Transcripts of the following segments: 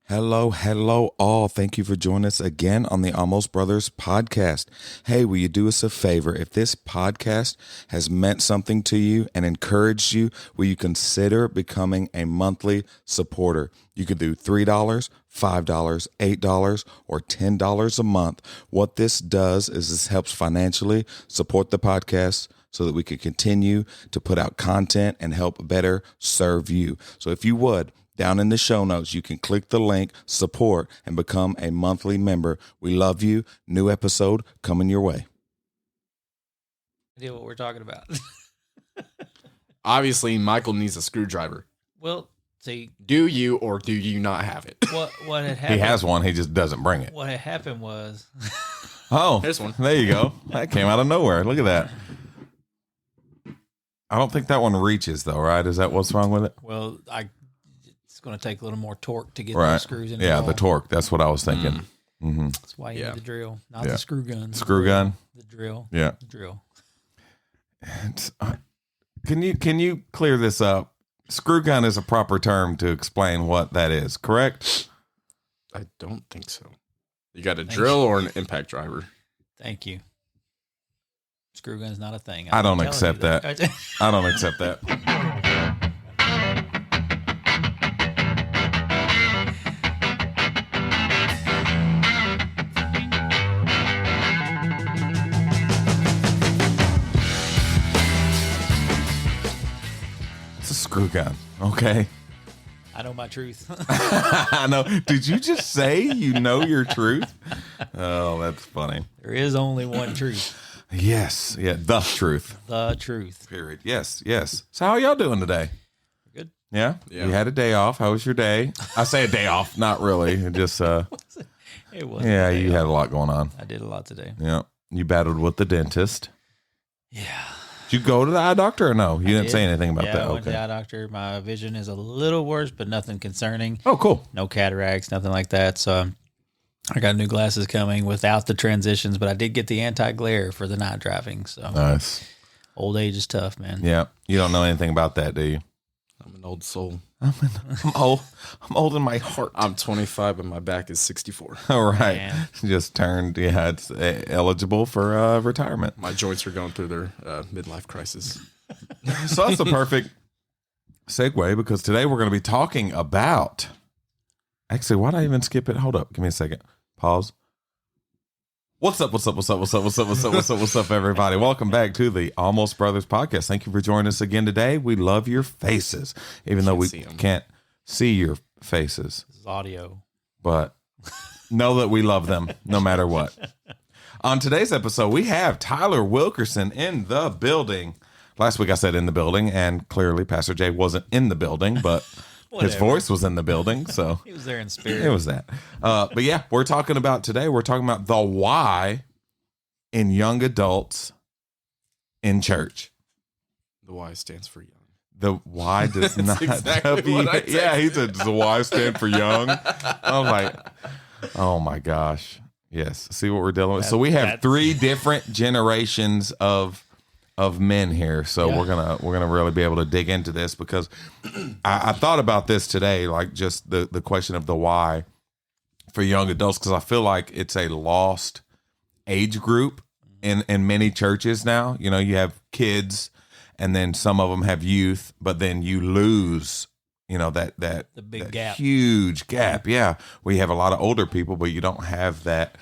Hello, hello, all. Thank you for joining us again on the Almost Brothers podcast. Hey, will you do us a favor? If this podcast has meant something to you and encouraged you, will you consider becoming a monthly supporter? You could do $3, $5, $8, or $10 a month. What this does is this helps financially support the podcast so that we can continue to put out content and help better serve you. So if you would, down in the show notes, you can click the link, support, and become a monthly member. We love you. New episode coming your way. Idea what we're talking about. Obviously, Michael needs a screwdriver. Well, see, Do you or do you not have it? what had happened? He has one. He just doesn't bring it. What had happened was, Oh, Here's one. There you go. That came out of nowhere. Look at that. I don't think that one reaches, though, right? Is that what's wrong with it? well, it's going to take a little more torque to get Right. those screws in. Yeah, the torque. That's what I was thinking. Mm-hmm. That's why you Yeah. need the drill, not Yeah. the screw gun. Screw gun. The drill. Yeah. The drill. Can you clear this up? Screw gun is a proper term to explain what that is, correct? I don't think so. You got a drill or an impact driver? Thank you. Screw gun's not a thing. I don't I'm telling accept you that. I don't accept that. It's a screw gun, okay? I know my truth. I know. Did you just say you know your truth? Oh, that's funny. There is only one truth. Yes. Yeah, the truth. The truth. Period. Yes, yes. So how y'all doing today? Good. Yeah? Yeah. You had a day off. How was your day? I say a day off, not really. It just It was. yeah, you had a lot going on. I did a lot today. Yeah. You battled with the dentist. Yeah. Did you go to the eye doctor or no? You didn't did. say anything about Yeah, that. I went to the Okay. eye doctor. My vision is a little worse, but nothing concerning. Oh, cool. No cataracts, nothing like that. So I got new glasses coming without the transitions, but I did get the anti-glare for the night driving. So Nice. old age is tough, man. Yeah. You don't know anything about that, do you? I'm an old soul. I'm old. I'm old in my heart. I'm 25, but my back is 64. All right. Man. Just turned, yeah, it's eligible for retirement. My joints are going through their midlife crisis. So that's the perfect segue because today we're going to be talking about. Actually, why'd I even skip it? Hold up. Give me a second. Pause. What's up, everybody? Welcome back to the Almost Brothers podcast. Thank you for joining us again today. We love your faces, even though we see 'em. can't see your faces, This is audio. but know that we love them no matter what. On today's episode, we have Tyler Wilkerson in the building. Last week I said in the building, and clearly Pastor Jay wasn't in the building, but his Whatever. voice was in the building, so He was there in spirit. it was that. But yeah, we're talking about the why in young adults in church. The Y stands for young. The why does not exactly what I yeah, he said, does the Y stand for young? I'm like, oh my gosh. Yes. See what we're dealing with. So we have That's- 3 different generations of men here. So Yeah. we're gonna really be able to dig into this because I thought about this today, like just the question of the why for young adults, because I feel like it's a lost age group in many churches now. You know, you have kids and then some of them have youth, but then you lose, you know, that The big that gap. huge gap. Yeah. We have a lot of older people, but you don't have that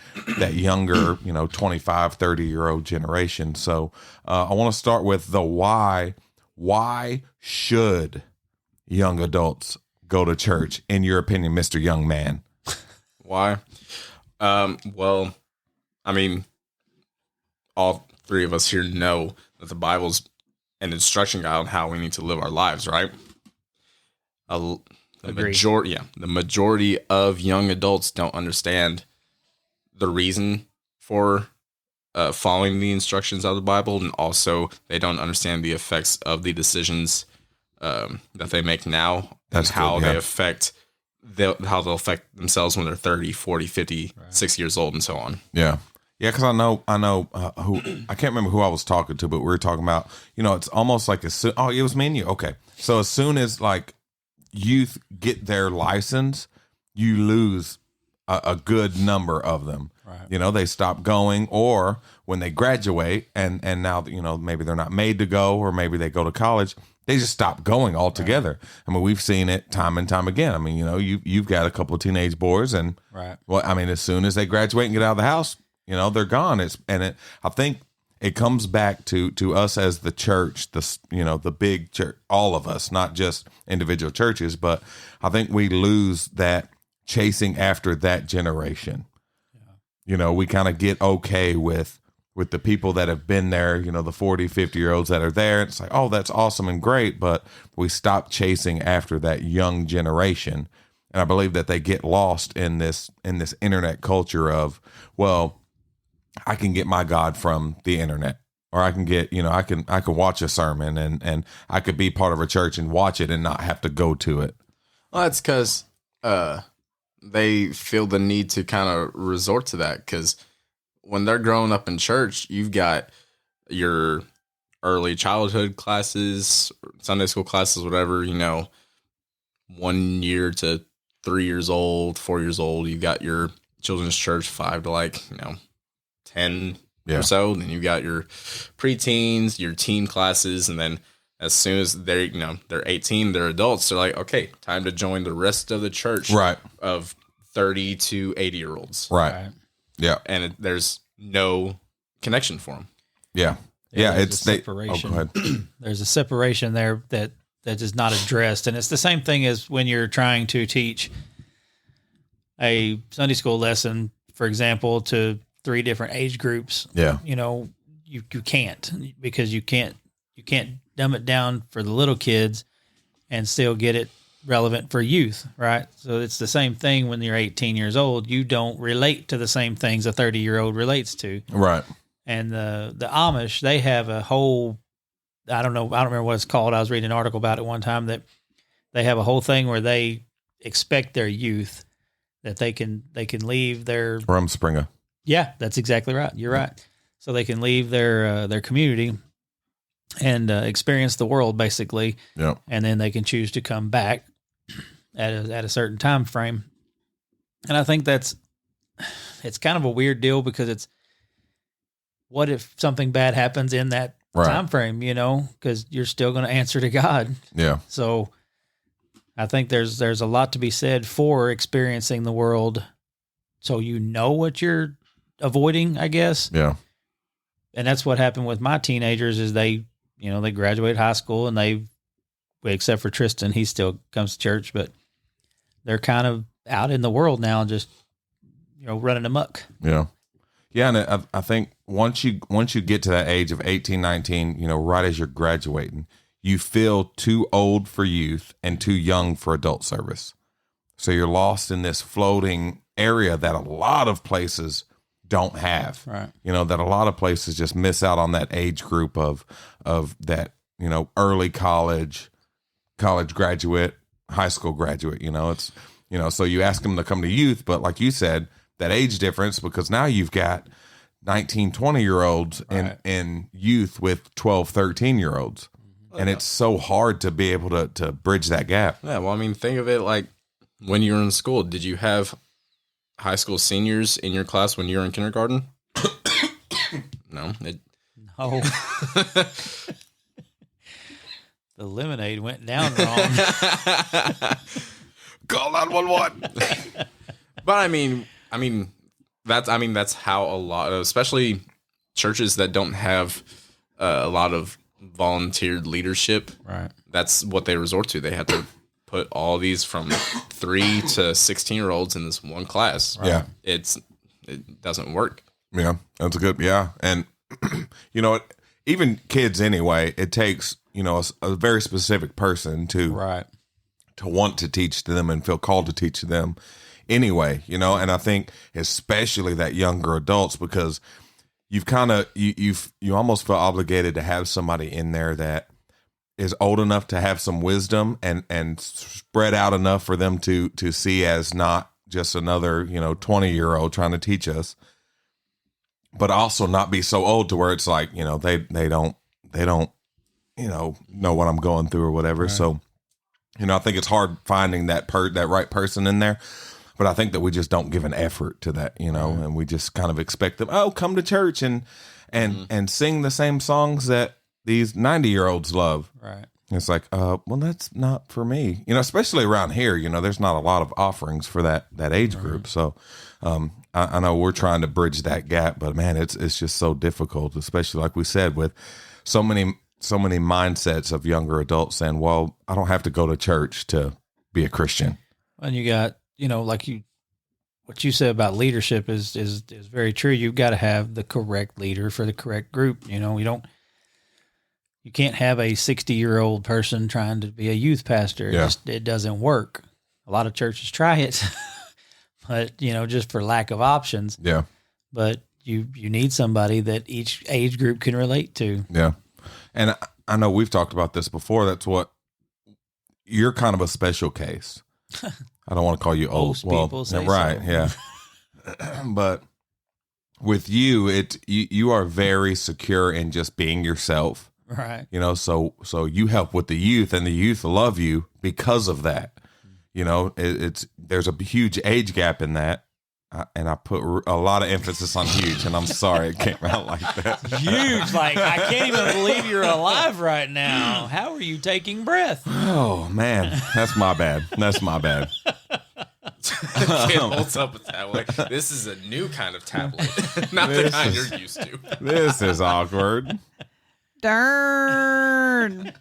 younger, you know, 25, 30-year-old generation. So I want to start with the why. Why should young adults go to church, in your opinion, Mr. Young Man? Why? Well, I mean, all 3 of us here know that the Bible's an instruction guide on how we need to live our lives, right? The Agreed. majority of young adults don't understand the reason for following the instructions of the Bible, and also they don't understand the effects of the decisions that they make now, That's and how good, yeah. they affect how they'll affect themselves when they're 30, 40, 50, 60 years old, and so on. Yeah. Yeah, because I know who, I can't remember who I was talking to, but we were talking about, you know, it's almost like it was me and you. Okay. So as soon as like youth get their license, you lose a good number of them. Right. You know, they stop going, or when they graduate and now, you know, maybe they're not made to go, or maybe they go to college, they just stop going altogether. Right. I mean, we've seen it time and time again. I mean, you know, you've got a couple of teenage boys, and right. well, I mean, as soon as they graduate and get out of the house, you know, they're gone. I think it comes back to us as the church, the big church, all of us, not just individual churches, but I think we lose that chasing after that generation. Yeah. You know, we kind of get okay with the people that have been there, you know, the 40, 50-year-olds that are there. It's like, oh, that's awesome and great, but we stop chasing after that young generation. And I believe that they get lost in this internet culture of, well, I can get my God from the internet, or I can get, you know, I can watch a sermon and I could be part of a church and watch it and not have to go to it. Well, that's because they feel the need to kind of resort to that, because when they're growing up in church, you've got your early childhood classes, Sunday school classes, whatever, you know, 1 year to 3 years old, 4 years old. You got your children's church 5 to 10 or so. Then you got your preteens, your teen classes, and then as soon as they're 18, they're adults. They're like, okay, time to join the rest of the church, right, of 30 to 80-year-olds, right. Yeah, and there's no connection for them. Yeah. It's separation. Go ahead. There's a separation there that is not addressed, and it's the same thing as when you're trying to teach a Sunday school lesson, for example, to 3 different age groups. Yeah, you know, you can't, because you can't dumb it down for the little kids and still get it relevant for youth, right? So it's the same thing when you're 18 years old. You don't relate to the same things a 30-year-old relates to. Right. And the Amish, they have a whole, I don't remember what it's called. I was reading an article about it one time, that they have a whole thing where they expect their youth that they can leave their Rumspringa. Yeah, that's exactly right. You're right. So they can leave their community and experience the world, basically. Yeah. And then they can choose to come back at a certain time frame. And I think it's kind of a weird deal, because it's, what if something bad happens in that time frame, you know, because you're still going to answer to God. Yeah. So I think there's a lot to be said for experiencing the world, so you know what you're avoiding, I guess. Yeah. And that's what happened with my teenagers, is they graduate high school, and except for Tristan, he still comes to church, but they're kind of out in the world now, just, running amok. Yeah. Yeah. And I think once you get to that age of 18, 19, right as you're graduating, you feel too old for youth and too young for adult service. So you're lost in this floating area that a lot of places don't have, right? That a lot of places just miss out on that age group of that, early college graduate, high school graduate, it's, so you ask them to come to youth, but like you said, that age difference, because now you've got 19, 20-year-olds in youth with 12, 13-year-olds. And it's so hard to be able to bridge that gap. Yeah, well, I mean, think of it like when you were in school. Did you have high school seniors in your class when you were in kindergarten? No. No. The lemonade went down wrong. Call 911. But I mean, that's how a lot of, especially churches that don't have a lot of volunteered leadership, right? That's what they resort to. They have to put all these from 3 to 16-year-olds in this one class. Right? Yeah, it doesn't work. Yeah, that's a good. Yeah, and even kids anyway. It takes a very specific person to want to teach to them and feel called to teach to them anyway. And I think especially that younger adults, because you've kind of you almost feel obligated to have somebody in there that is old enough to have some wisdom and spread out enough for them to see as not just another 20-year-old trying to teach us, but also not be so old to where it's like they don't know what I'm going through or whatever. Right. So I think it's hard finding that right person in there. But I think that we just don't give an effort to that, you know, and we just kind of expect them, oh, come to church and sing the same songs that these 90-year-olds love. Right. It's like, well, that's not for me, you know, especially around here, you know, there's not a lot of offerings for that age group. So, I know we're trying to bridge that gap, but man, it's just so difficult, especially like we said, with so many mindsets of younger adults saying, well, I don't have to go to church to be a Christian. And you got, you know, like what you said about leadership is very true. You've got to have the correct leader for the correct group. You know, you can't have a 60-year-old person trying to be a youth pastor. Yeah. It doesn't work. A lot of churches try it, but, you know, just for lack of options. Yeah. But you need somebody that each age group can relate to. Yeah. And I know we've talked about this before. That's what you're kind of a special case. I don't want to call you old. Most people say right. so. Yeah. But with you, you are very secure in just being yourself. Right. You know, so you help with the youth, and the youth love you because of that. You know, there's a huge age gap in that, and I put a lot of emphasis on huge, and I'm sorry it came out like that. Huge. Like, I can't even believe you're alive right now. How are you taking breath? Oh man, that's my bad. That's my bad. Kid holds up a tablet. This is a new kind of tablet, not the kind you're used to. This is awkward. Darn.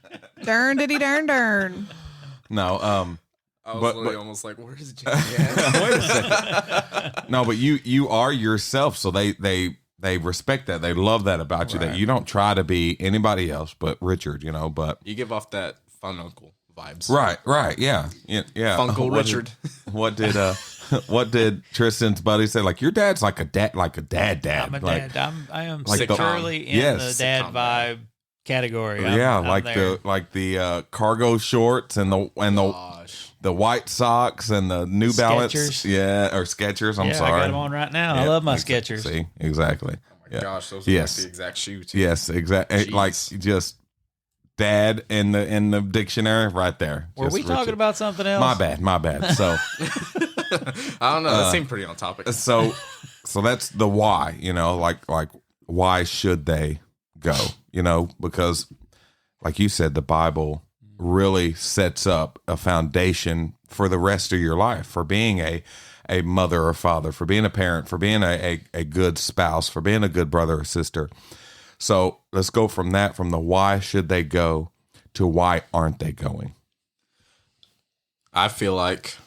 Darn diddy darn darn. No, I was but almost like, where is Jimmy at? wait a second. No, but you are yourself, so they respect that. They love that about you. Right. That you don't try to be anybody else but Richard. You know, but You give off that fun uncle vibes. right, yeah. Funkle Richard. What did Tristan's buddy say? Like, your dad's like a dad. I'm a Like, dad. I am like the- securely in Yes. the dad Sitcom vibe category. yeah, I'm like there. the cargo shorts and Gosh. the white socks and the New Balance, Skechers. yeah, or Skechers. I'm I sorry. got them on right now. I Yeah, love my exa- Skechers. See, exactly. Oh my Yeah. gosh, those are Yes. like the exact shoe too. Yes, exactly. Jeez. Like, just dad in the dictionary right there. Were Just we talking Richard. about something else? My bad. So I don't know. That seemed pretty on topic. so that's the why, you know, like why should they go? You know, because like you said, the Bible really sets up a foundation for the rest of your life, for being a mother or father, for being a parent, for being a good spouse, for being a good brother or sister. So let's go from the why should they go to why aren't they going? I feel like,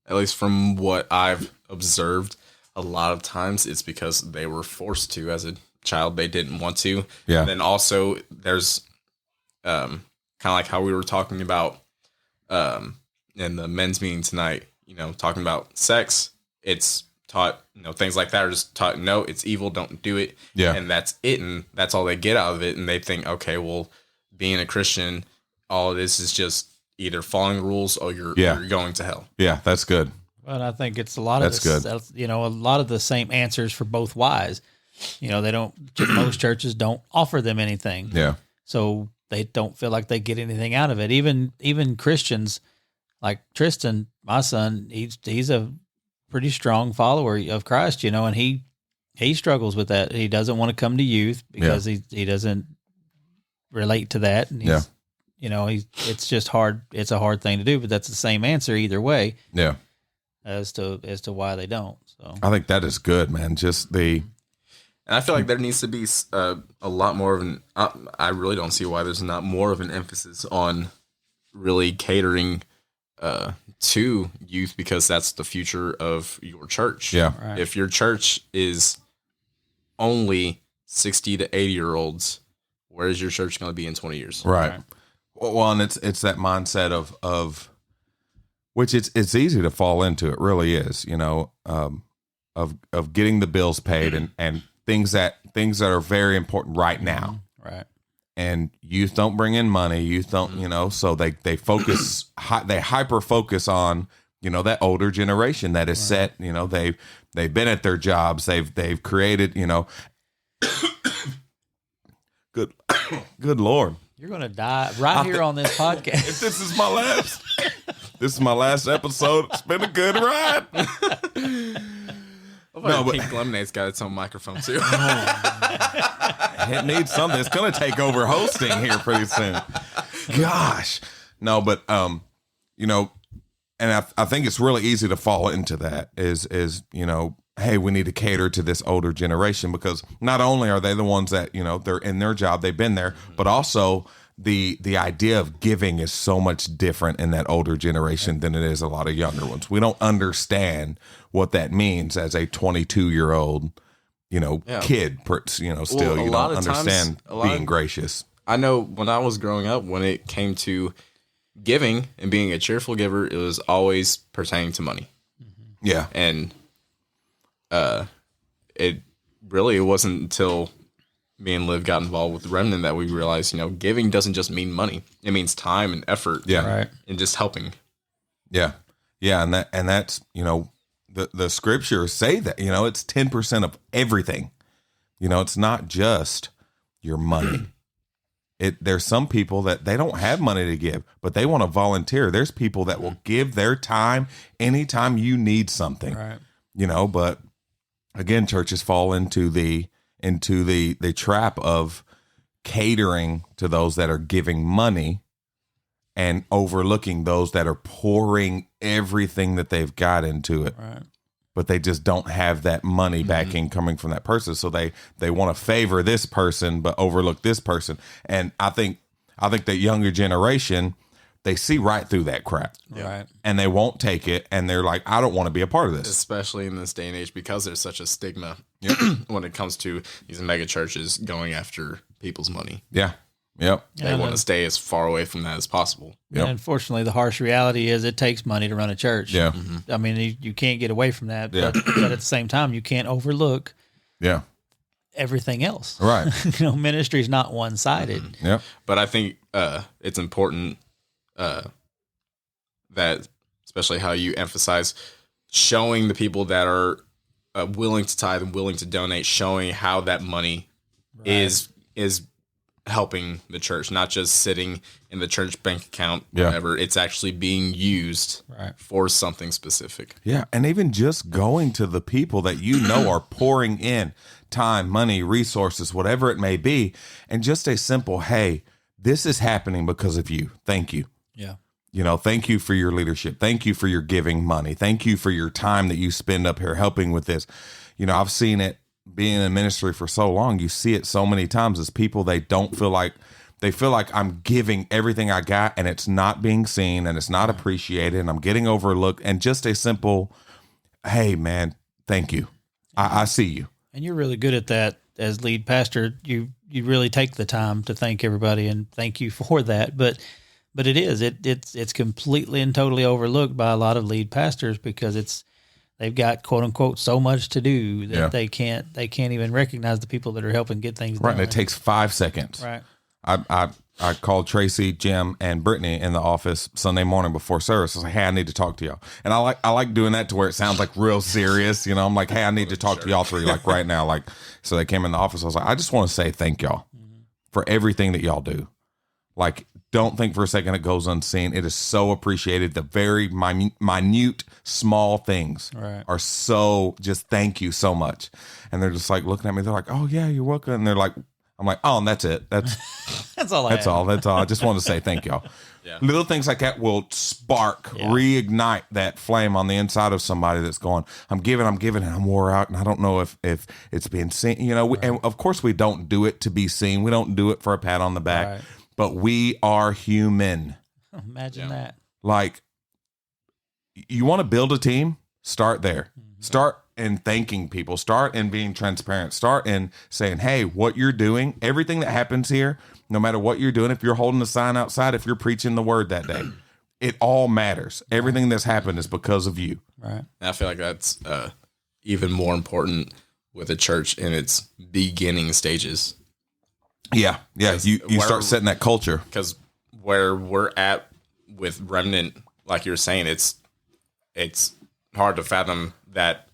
at least from what I've observed, a lot of times it's because they were forced to as a child. They didn't want to. Yeah. And then also there's kind of like how we were talking about in the men's meeting tonight, you know, talking about sex. It's taught, you know, things like that are just taught, no, it's evil, don't do it. Yeah. And that's it. And that's all they get out of it. And they think, okay, well, being a Christian, all of this is just either following rules or you're going to hell. Yeah, that's good. Well, I think it's a lot of That's good. You know, a lot of the same answers for both whys. You know, most churches don't offer them anything. Yeah. So they don't feel like they get anything out of it. Even Christians like Tristan, my son, he's a pretty strong follower of Christ, you know, and he struggles with that. He doesn't want to come to youth because he doesn't relate to that. And he's, you know, it's just hard. It's a hard thing to do, but that's the same answer either way. Yeah. As to why they don't. So I think that is good, man. Just the And I feel like there needs to be a lot more of an. I really don't see why there's not more of an emphasis on really catering to youth, because that's the future of your church. Yeah. Right. If your church is only 60 to 80-year-olds, where is your church going to be in 20 years? right. Well, and it's that mindset of which it's easy to fall into. It really is, you know, of getting the bills paid and things that are very important right now. right. And youth don't bring in money. Youth don't, you know, so they focus, they hyper focus on, you know, that older generation that is set, you know, they've been at their jobs. They've created, you know, good Lord. You're going to die right here on this podcast. This is my last. This is my last episode. It's been a good ride. No, but Pink Lemonade's got its own microphone too. It needs something. It's going to take over hosting here pretty soon. Gosh. No, but, you know, and I think it's really easy to fall into that is, you know, hey, we need to cater to this older generation, because not only are they the ones that, you know, they're in their job, they've been there, but also the idea of giving is so much different in that older generation than it is a lot of younger ones. We don't understand what that means as a 22-year-old, you know, kid, you know, still, Well, you don't understand being gracious. I know when I was growing up, when it came to giving and being a cheerful giver, it was always pertaining to money. Yeah. And it wasn't until me and Liv got involved with Remnant that we realized, you know, giving doesn't just mean money. It means time and effort. Yeah. Right. And just helping. Yeah. Yeah. And that's, you know, the scriptures say that, you know, it's 10% of everything. You know, it's not just your money. There's some people that they don't have money to give, but they want to volunteer. There's people that will give their time anytime you need something. Right. You know, but again, churches fall into the trap of catering to those that are giving money and overlooking those that are pouring everything that they've got into it. Right. But they just don't have that money backing coming from that person. So they want to favor this person, but overlook this person. And I think the younger generation, they see right through that crap. Right. And they won't take it. And they're like, I don't want to be a part of this. Especially in this day and age, because there's such a stigma when it comes to these mega churches going after people's money. Yeah. Yep. They want to stay as far away from that as possible. Yep. And unfortunately, the harsh reality is it takes money to run a church. Yeah. I mean, you can't get away from that. Yeah. But at the same time, you can't overlook Yeah. everything else. Right. You know, ministry is not one-sided. Yep. But I think it's important that, especially how you emphasize showing the people that are willing to tithe and willing to donate, showing how that money is helping the church, not just sitting in the church bank account, whatever. It's actually being used for something specific. Yeah. And even just going to the people that you know are pouring in time, money, resources, whatever it may be, and just a simple, hey, this is happening because of you. Thank you. Yeah. You know, thank you for your leadership. Thank you for your giving money. Thank you for your time that you spend up here helping with this. You know, I've seen it being in ministry for so long. You see it so many times as people, they feel like I'm giving everything I got and it's not being seen and it's not appreciated and I'm getting overlooked. And just a simple, hey man, thank you. I see you. And you're really good at that as lead pastor. You really take the time to thank everybody and thank you for that. But it's completely and totally overlooked by a lot of lead pastors because they've got quote unquote so much to do that they can't even recognize the people that are helping get things done. Right. And it takes 5 seconds. Right. I called Tracy, Jim, and Brittany in the office Sunday morning before service. I was like, hey, I need to talk to y'all. And I like doing that to where it sounds like real serious. You know, I'm like, hey, I need to talk to y'all three like right now. Like, so they came in the office. I was like, I just want to say thank y'all for everything that y'all do. Like, don't think for a second it goes unseen. It is so appreciated. The very minute, small things are so just thank you so much. And they're just like looking at me. They're like, oh, yeah, you're welcome. And they're like, I'm like, oh, and that's it. That's all. That's all. I just want to say thank y'all. Little things like that will spark, reignite that flame on the inside of somebody that's going, I'm giving, and I'm wore out, and I don't know if it's being seen. You know, and of course we don't do it to be seen. We don't do it for a pat on the back. But we are human. Imagine that. Like, you want to build a team? Start there. Start in thanking people. Start in being transparent. Start in saying, hey, what you're doing, everything that happens here, no matter what you're doing, if you're holding a sign outside, if you're preaching the word that day, it all matters. Everything that's happened is because of you. Right. And I feel like that's even more important with a church in its beginning stages. Yeah. You start setting that culture. Because where we're at with Remnant, like you're saying, it's hard to fathom that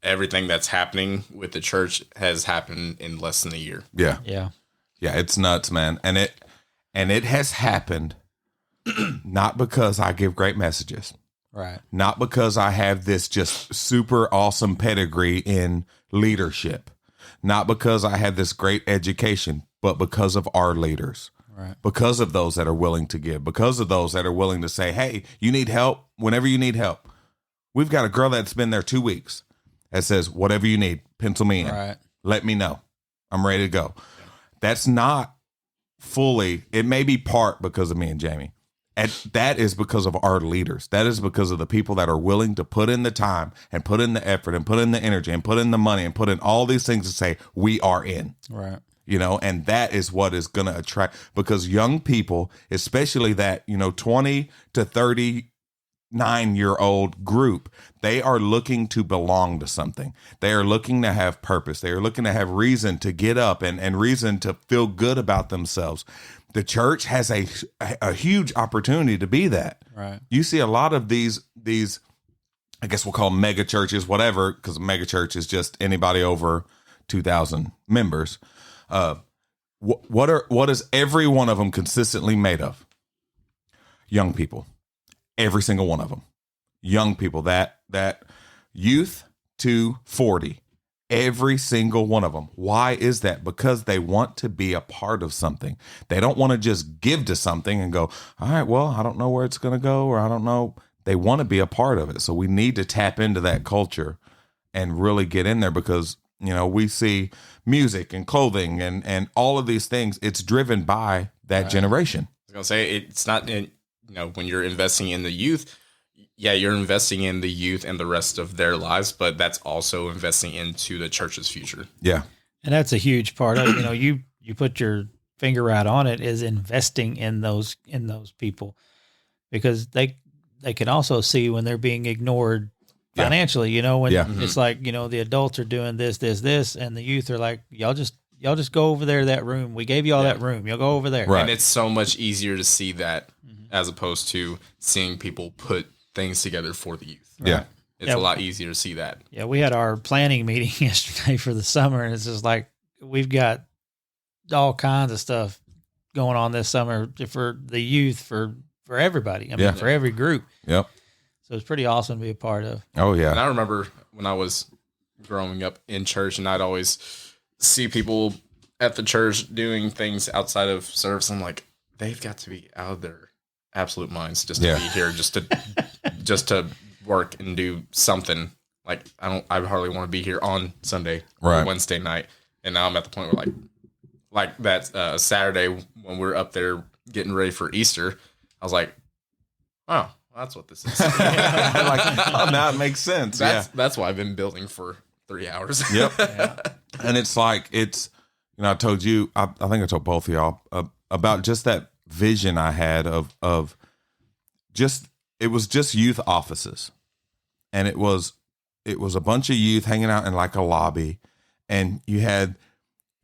everything that's happening with the church has happened in less than a year. Yeah, it's nuts, man. And it has happened Not because I give great messages. Right. Not because I have this just super awesome pedigree in leadership. Not because I have this great education, but because of our leaders. Right. Because of those that are willing to give. Because of those that are willing to say, hey, you need help whenever you need help. We've got a girl that's been there 2 weeks that says, whatever you need, pencil me in. Right. Let me know. I'm ready to go. That's not fully, it may be part because of me and Jamie. And that is because of our leaders. That is because of the people that are willing to put in the time and put in the effort and put in the energy and put in the money and put in all these things to say, we are in. Right. You know, and that is what is going to attract, because young people, especially that, 20 to 39-year-old group, they are looking to belong to something. They are looking to have purpose. They are looking to have reason to get up and reason to feel good about themselves. The church has a huge opportunity to be that. Right. You see a lot of these, I guess we'll call them mega churches, whatever, because a mega church is just anybody over 2,000 members. What is every one of them consistently made of? Young people. Every single one of them. Young people, that youth to 40. Every single one of them. Why is that? Because they want to be a part of something. They don't want to just give to something and go, all right, well, I don't know where it's going to go, or I don't know. They want to be a part of it. So we need to tap into that culture and really get in there, because, we see music and clothing and all of these things. It's driven by that generation. I was going to say, it's not, when you're investing in the youth, yeah, you're investing in the youth and the rest of their lives, but that's also investing into the church's future. Yeah. And that's a huge part of it. You put your finger right on it, is investing in those people, because they can also see when they're being ignored financially, when it's like, the adults are doing this, and the youth are like, y'all just go over there to that room. We gave you all that room. You'll go over there. Right. And it's so much easier to see that as opposed to seeing people put things together for the youth. Yeah. It's a lot easier to see that. Yeah, we had our planning meeting yesterday for the summer, and it's just like, we've got all kinds of stuff going on this summer for the youth, for everybody. I mean, for every group. Yep. So it's pretty awesome to be a part of. Oh, yeah. And I remember when I was growing up in church, and I'd always see people at the church doing things outside of service. I'm like, they've got to be out of their absolute minds just to be here, just to work and do something. Like, I hardly want to be here on Sunday or Wednesday night. And now I'm at the point where like that Saturday when we're up there getting ready for Easter, I was like, oh, that's what this is. Now it makes sense. That's why I've been building for 3 hours. Yep. And it's like, I told you, I think I told both of y'all about just that vision I had of just, it was just youth offices, and it was a bunch of youth hanging out in like a lobby, and you had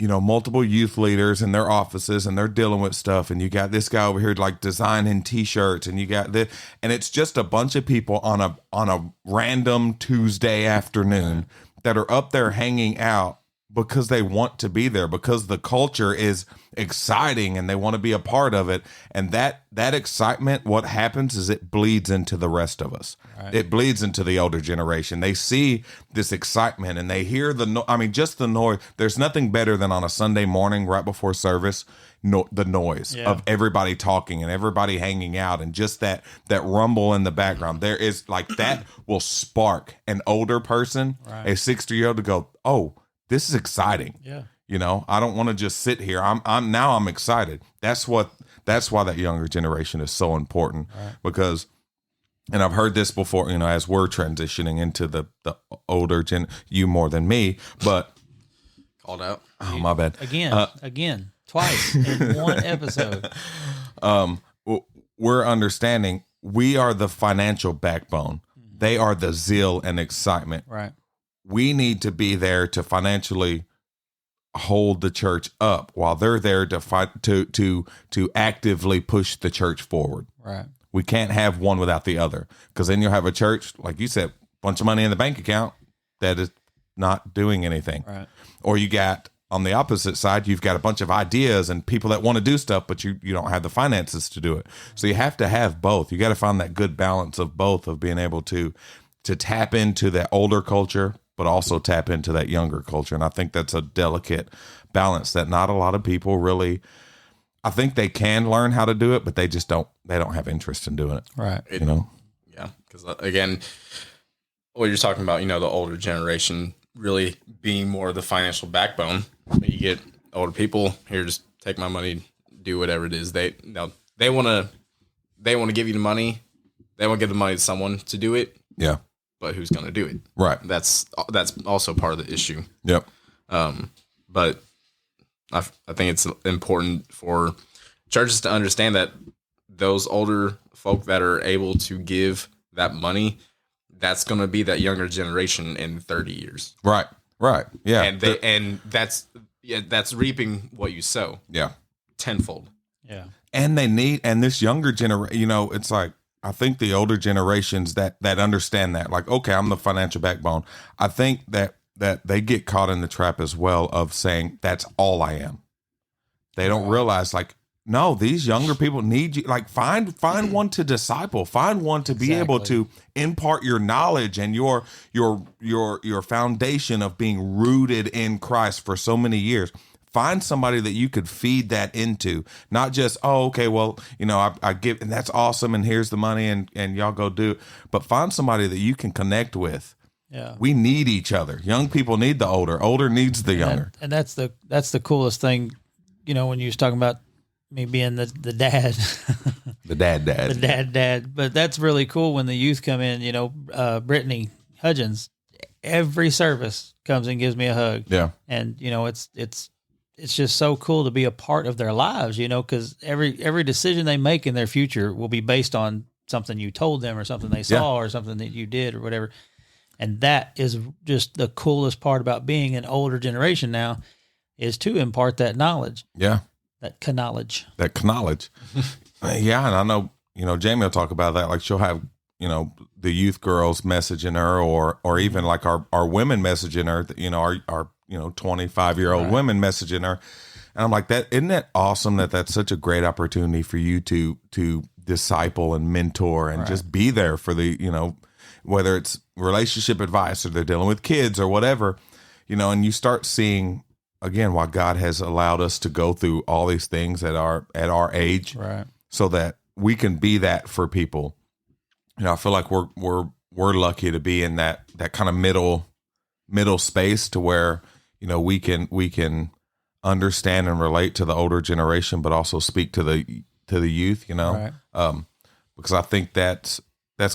multiple youth leaders in their offices, and they're dealing with stuff, and you got this guy over here like designing t-shirts, and you got this, and it's just a bunch of people on a random Tuesday afternoon that are up there hanging out because they want to be there, because the culture is exciting and they want to be a part of it. And that excitement, what happens is it bleeds into the rest of us. Right. It bleeds into the older generation. They see this excitement and they hear just the noise. There's nothing better than on a Sunday morning right before service, the noise of everybody talking and everybody hanging out, and just that rumble in the background. There is like that will spark an older person, a 60-year-old, to go, oh, this is exciting. Yeah. I don't want to just sit here. I'm excited. That's why that younger generation is so important, because, and I've heard this before, as we're transitioning into the older you more than me, but called out. Oh, my bad. Again, twice in one episode. We're understanding we are the financial backbone. They are the zeal and excitement. Right. We need to be there to financially hold the church up while they're there to fight to actively push the church forward. Right. We can't have one without the other, because then you'll have a church, like you said, bunch of money in the bank account that is not doing anything. Right. Or you got on the opposite side, you've got a bunch of ideas and people that want to do stuff, but you don't have the finances to do it. So you have to have both. You got to find that good balance of both, of being able to tap into that older culture, but also tap into that younger culture. And I think that's a delicate balance that not a lot of people really, I think they can learn how to do it, but they just don't have interest in doing it. Right. You know? Yeah. Because again, what you're talking about, the older generation really being more of the financial backbone. You get older people here, just take my money, do whatever it is. They want to give you the money. They want to give the money to someone to do it. Yeah. But who's going to do it? Right. That's also part of the issue. Yep. But I think it's important for churches to understand that those older folk that are able to give that money, that's going to be that younger generation in 30 years. Right. Right. Yeah. And that's reaping what you sow. Yeah. Tenfold. Yeah. And this younger generation, it's like, I think the older generations that understand that, like, okay, I'm the financial backbone. I think that they get caught in the trap as well of saying that's all I am. They don't realize, like, no, these younger people need you. Like, find one to disciple, find one to be able to impart your knowledge and your foundation of being rooted in Christ for so many years. Find somebody that you could feed that into, not just, oh, okay, well, I give, and that's awesome, and here's the money, and y'all go do it. But find somebody that you can connect with. Yeah. We need each other. Young people need the older needs the younger. And that's the coolest thing, when you was talking about me being the dad. The dad. The dad. But that's really cool when the youth come in, Brittany Hudgens, every service comes and gives me a hug. Yeah. And, it's just so cool to be a part of their lives, because every decision they make in their future will be based on something you told them or something they saw or something that you did or whatever. And that is just the coolest part about being an older generation now, is to impart that knowledge. Yeah. That knowledge. Yeah. And I know, Jamie will talk about that. Like, she'll have, the youth girls messaging her or even like our women messaging her, our 25-year-old women messaging her. And I'm like, isn't that awesome that's such a great opportunity for you to disciple and mentor and just be there for the, whether it's relationship advice or they're dealing with kids or whatever, and you start seeing, again, why God has allowed us to go through all these things at our age, right? So that we can be that for people. I feel like we're lucky to be in that kind of middle space to where, we can understand and relate to the older generation, but also speak to the youth, Right. Because I think that's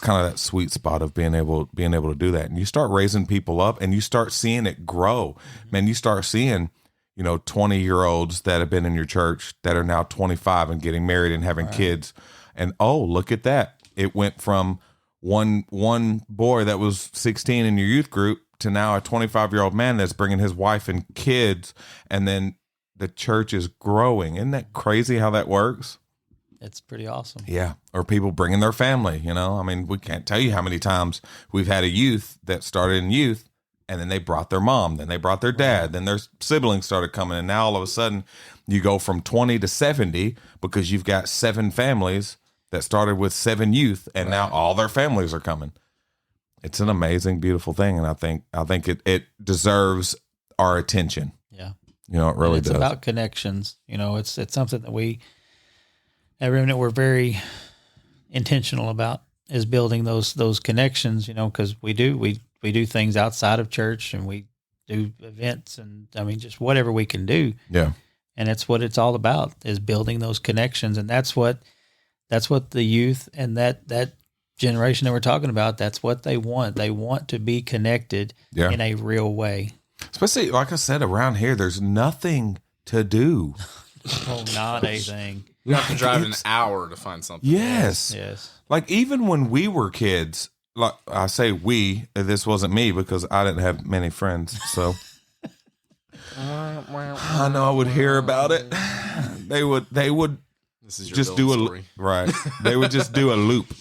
kind of that sweet spot of being able to do that. And you start raising people up and you start seeing it grow. Man, you start seeing, 20-year-olds that have been in your church that are now 25 and getting married and having kids. And, oh, look at that. It went from one boy that was 16 in your youth group to now a 25-year-old man that's bringing his wife and kids. And then the church is growing. Isn't that crazy how that works? It's pretty awesome. Yeah. Or people bringing their family, I mean, we can't tell you how many times we've had a youth that started in youth and then they brought their mom, then they brought their dad, then their siblings started coming. And now all of a sudden you go from 20 to 70 because you've got 7 families that started with 7 youth and now all their families are coming. It's an amazing, beautiful thing. And I think it deserves our attention. Yeah. It really does. It's about connections. It's something that at Remnant, we're very intentional about, is building those connections, because we do things outside of church and we do events and just whatever we can do. Yeah. And it's what it's all about, is building those connections. And that's what the youth and that generation that we're talking about, that's what they want. They want to be connected in a real way. Especially, like I said, around here, there's nothing to do. Oh, not a thing. You have to drive an hour to find something. Yes. Like, even when we were kids, like I say this wasn't me because I didn't have many friends. So I know I would hear about it. They would This is your just build do story. right. They would just do a loop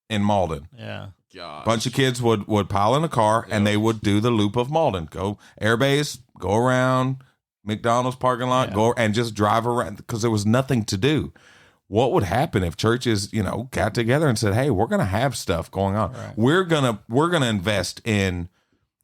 in Malden. Yeah. Gosh. Bunch of kids would pile in a car and they would do the loop of Malden. Go airbase, go around, McDonald's parking lot, go and just drive around because there was nothing to do. What would happen if churches, got together and said, "Hey, we're going to have stuff going on. Right. We're gonna invest in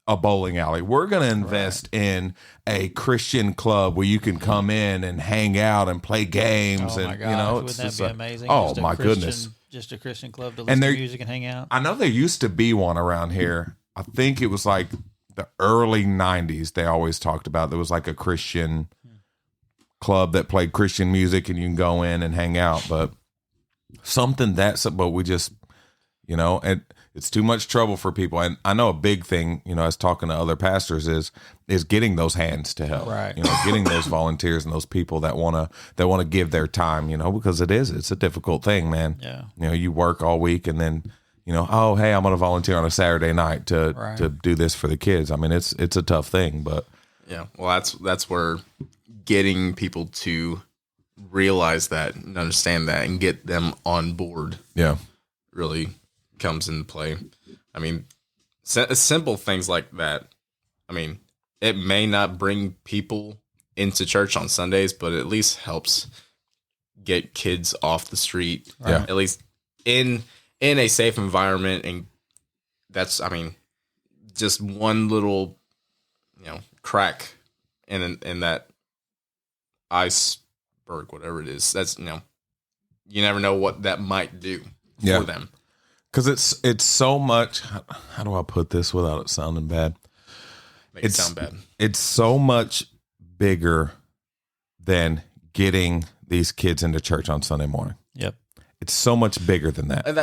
a bowling alley. We're going to invest in a Christian club where you can come in and hang out and play games." Oh and my gosh, it's wouldn't just that be amazing? Oh Just a my goodness! Just a Christian club to And listen there- to music and hang out. I know there used to be one around here. I think it was like the early 90s. They always talked about there was like a Christian club that played Christian music and you can go in and hang out, but but we just, and it's too much trouble for people. And I know a big thing, as talking to other pastors is getting those hands to help, Right. Getting those volunteers and those people that want to give their time, because it's a difficult thing, man. Yeah. You work all week and then, oh, hey, I'm going to volunteer on a Saturday night to do this for the kids. I mean, it's a tough thing, but Yeah. Well, that's where getting people to realize that and understand that and get them on board yeah, really comes into play. I mean, simple things like that. I mean, it may not bring people into church on Sundays, but it at least helps get kids off the street. Yeah. At least in a safe environment. And that's, I mean, just one little, crack in that iceberg, whatever it is. That's, you never know what that might do Yeah. for them. because it's so much. How do I put this without it sounding bad? Make it sound bad. It's so much bigger than getting these kids into church on Sunday morning. Yep. It's so much bigger than that. And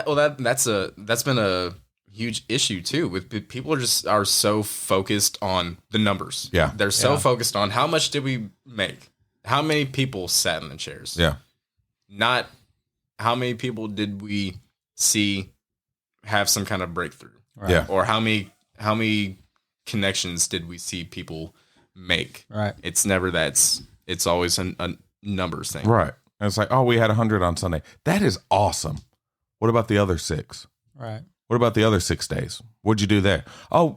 that's been a huge issue too. With people are so focused on the numbers. Yeah. They're so Yeah. focused on how much did we make? How many people sat in the chairs? Yeah. Not how many people did we see have some kind of breakthrough? Right. Yeah. Or how many connections did we see people make? Right. It's never that. It's always a numbers thing. Right. And it's like, oh, we had 100 on Sunday. That is awesome. What about the other 6? Right. What about the other 6 days? What'd you do there? Oh,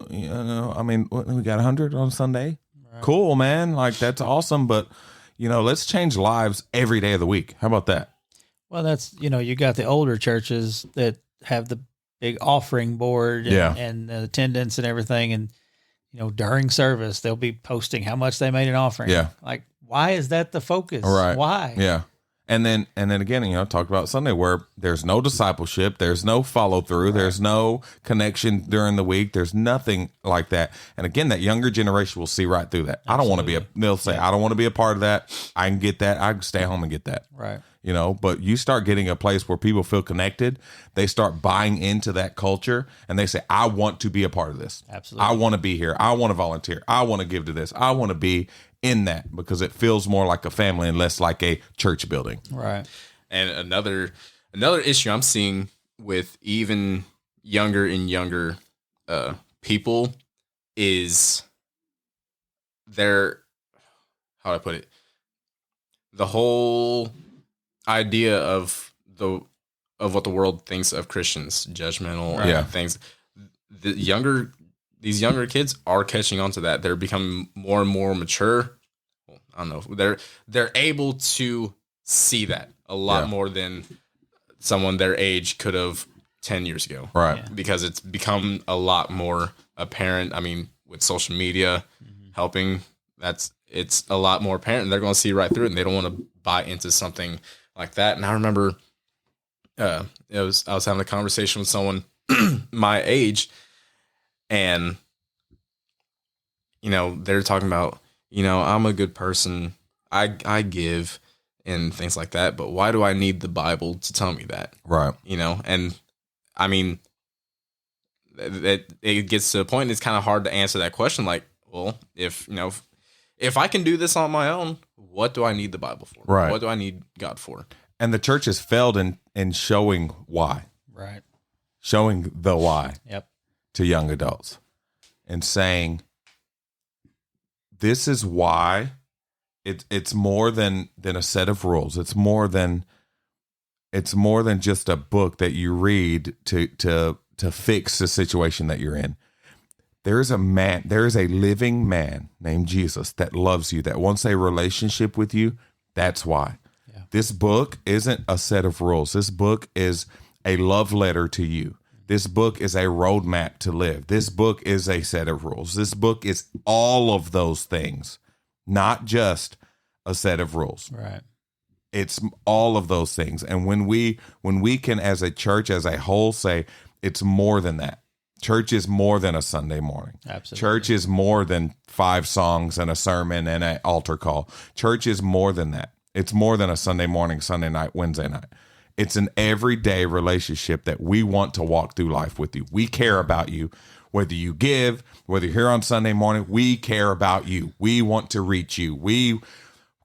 I mean, we got 100 on Sunday. Right. Cool, man. Like, that's awesome. But, let's change lives every day of the week. How about that? Well, that's, you got the older churches that have the big offering board and, Yeah. and attendance and everything. And, during service, they'll be posting how much they made in offering. Yeah. Like, why is that the focus? Right. Why? Yeah. And then again, talk about Sunday where there's no discipleship, there's no follow through, there's no connection during the week, there's nothing like that. And again, that younger generation will see right through that. I don't want to be they'll say, I don't want to be a part of that. I can get that. I can stay home and get that. Right. But you start getting a place where people feel connected. They start buying into that culture and they say, I want to be a part of this. Absolutely. I want to be here. I want to volunteer. I want to give to this. I want to be in that because it feels more like a family and less like a church building. Right. And another issue I'm seeing with even younger and younger people is how do I put it? The whole idea of what the world thinks of Christians, judgmental Yeah. things. These younger kids are catching on to that. They're becoming more and more mature. Well, I don't know. They're able to see that a lot Yeah. more than someone their age could have 10 years ago. Right. Yeah. Because it's become a lot more apparent. I mean, with social media helping, it's a lot more apparent. They're going to see right through it, and they don't want to buy into something like that. And I remember I was having a conversation with someone my age, and they're talking about, I'm a good person, I give and things like that, but why do I need the Bible to tell me that? Right. And I mean, it gets to a point, it's kind of hard to answer that question. Like, well, if I can do this on my own, what do I need the Bible for? Right. What do I need God for? And the church has failed in showing why, Right. showing the why Yep. to young adults and saying, this is why it's more than a set of rules. It's more than just a book that you read to fix the situation that you're in. There is a living man named Jesus that loves you, that wants a relationship with you. That's why. Yeah. This book isn't a set of rules. This book is a love letter to you. This book is a roadmap to live. This book is a set of rules. This book is all of those things, not just a set of rules. Right. It's all of those things. And when we can, as a church, as a whole, say it's more than that. Church is more than a Sunday morning. Absolutely. Church is more than 5 songs and a sermon and an altar call. Church is more than that. It's more than a Sunday morning, Sunday night, Wednesday night. It's an everyday relationship that we want to walk through life with you. We care about you. Whether you give, whether you're here on Sunday morning, we care about you. We want to reach you.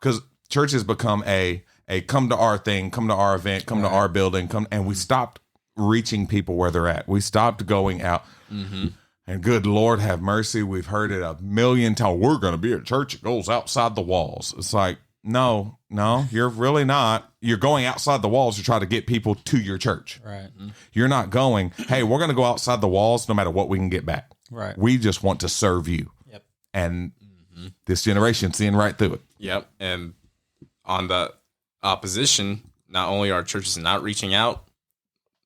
Because church has become a come to our thing, come to our event, come to our building, and we stopped reaching people where they're at. We stopped going out. Mm-hmm. And good Lord have mercy, we've heard it a million times. We're going to be a church that goes outside the walls. It's like, no, you're really not. You're going outside the walls to try to get people to your church. Right. You're not going, hey, we're going to go outside the walls no matter what we can get back. Right. We just want to serve you. Yep. And this generation seeing right through it. Yep. And on the opposition, not only are churches not reaching out,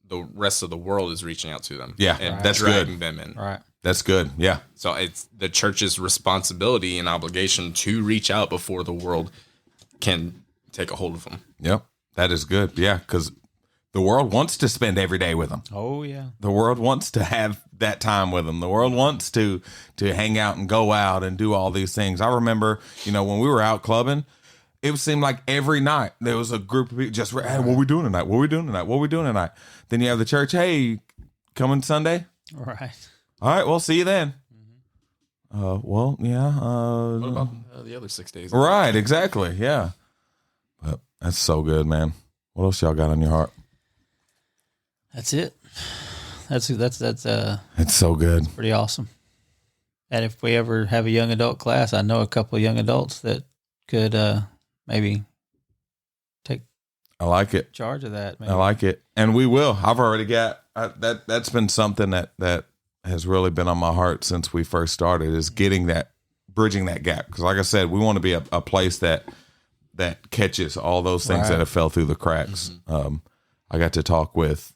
the rest of the world is reaching out to them. Yeah, and that's dragging good. them in. Right. That's good. Yeah. So it's the church's responsibility and obligation to reach out before the world can take a hold of them. Yep. That is good. Yeah. Because the world wants to spend every day with them. Oh, yeah. The world wants to have that time with them. The world wants to hang out and go out and do all these things. I remember, when we were out clubbing, it seemed like every night there was a group of people just, hey, what are we doing tonight? What are we doing tonight? What are we doing tonight? Then you have the church, hey, coming Sunday? Right. All right, we'll see you then. Well, yeah. What about the other 6 days? Right, exactly. Yeah. But that's so good, man. What else y'all got on your heart? That's it. That's It's so good. pretty awesome. And if we ever have a young adult class, I know a couple of young adults that could maybe take I like it. charge of that. Maybe. I like it. And we will. I've already got that's been something that has really been on my heart since we first started, is bridging that gap. Because like I said, we want to be a place that catches all those things that have fell through the cracks. Mm-hmm. I got to talk with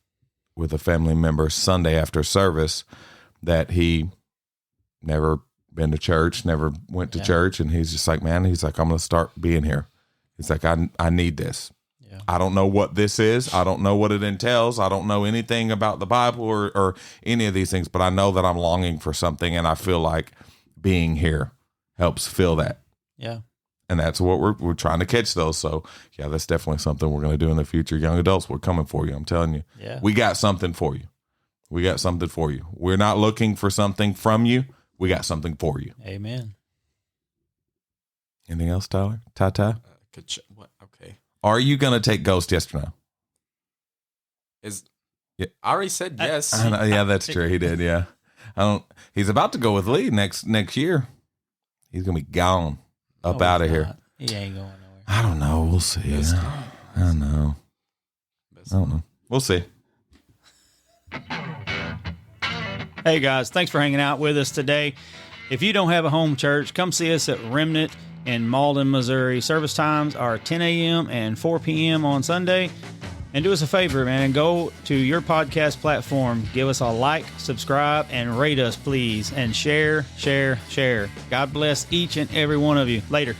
a family member Sunday after service that he never been to church, never went to church. And he's just like, man, I'm going to start being here. He's like, I need this. Yeah. I don't know what this is. I don't know what it entails. I don't know anything about the Bible or any of these things, but I know that I'm longing for something. And I feel like being here helps fill that. Yeah. And that's what we're trying to catch those. So yeah, that's definitely something we're going to do in the future. Young adults, we're coming for you. I'm telling you, we got something for you. We got something for you. We're not looking for something from you. We got something for you. Amen. Anything else, Tyler? Ty? What? Okay. Are you going to take Ghost yes or no? I already said yes. I know, yeah, that's true. He did. Yeah. He's about to go with Lee next year. He's going to be gone. Up out of here. He ain't going nowhere. I don't know. We'll see. I don't know. We'll see. Hey guys, thanks for hanging out with us today. If you don't have a home church, come see us at Remnant in Malden, Missouri. Service times are 10 a.m. and 4 p.m. on Sunday. And do us a favor, man, and go to your podcast platform. Give us a like, subscribe, and rate us, please. And share. God bless each and every one of you. Later.